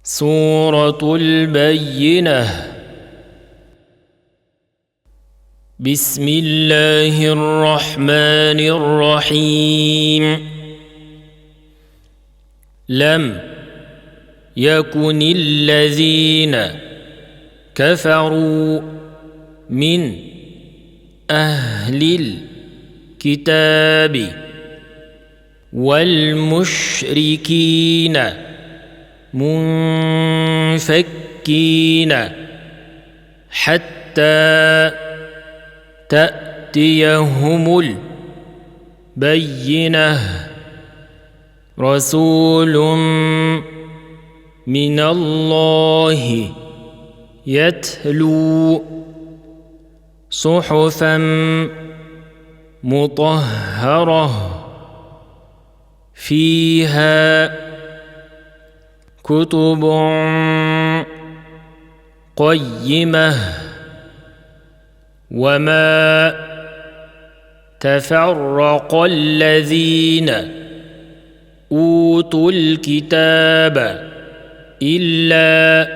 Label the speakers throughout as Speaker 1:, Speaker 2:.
Speaker 1: سورة البينة. بسم الله الرحمن الرحيم. لم يكن الذين كفروا من أهل الكتاب والمشركين منفكين حتى تأتيهم البينة. رسول من الله يتلو صحفا مطهرة فيها كتب قيمة. وما تفرق الذين أوتوا الكتاب إلا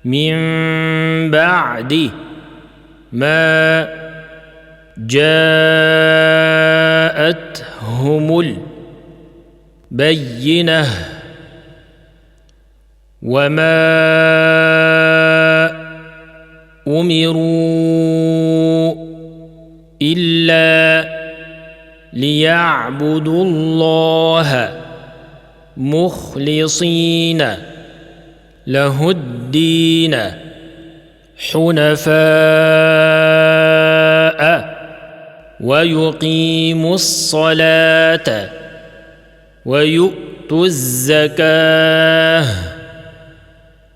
Speaker 1: من بعد ما جاءتهم البينة. وما أمروا إلا ليعبدوا الله مخلصين له الدين حنفاء ويقيموا الصلاة ويؤتوا الزكاة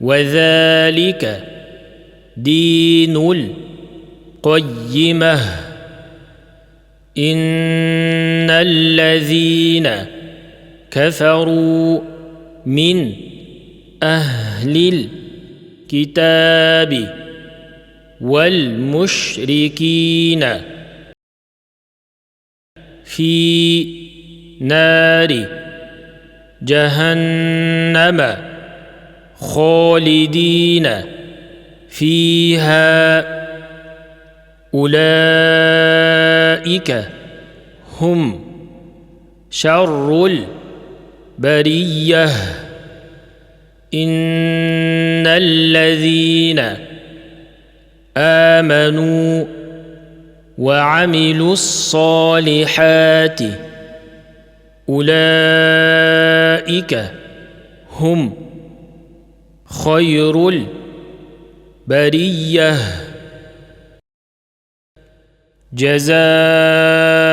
Speaker 1: وذلك دين القيمة. إن الذين كفروا من أهل الكتاب والمشركين في نار جهنم خالدين فيها أولئك هم شر البرية. إن الذين آمنوا وعملوا الصالحات أولئك هم خير البرية.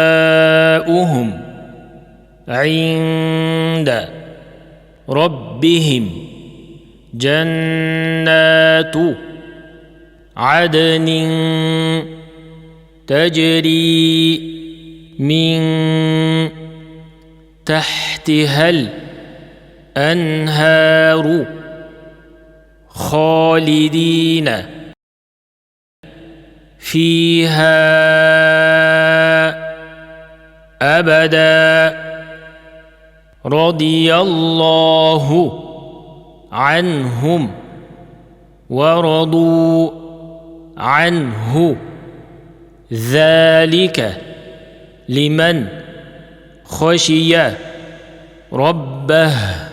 Speaker 1: جزاؤهم عند ربهم جنات عدن تجري من تحتها الأنهار خالدين فيها أبدا. رضي الله عنهم ورضوا عنه ذلك لمن خشي ربه.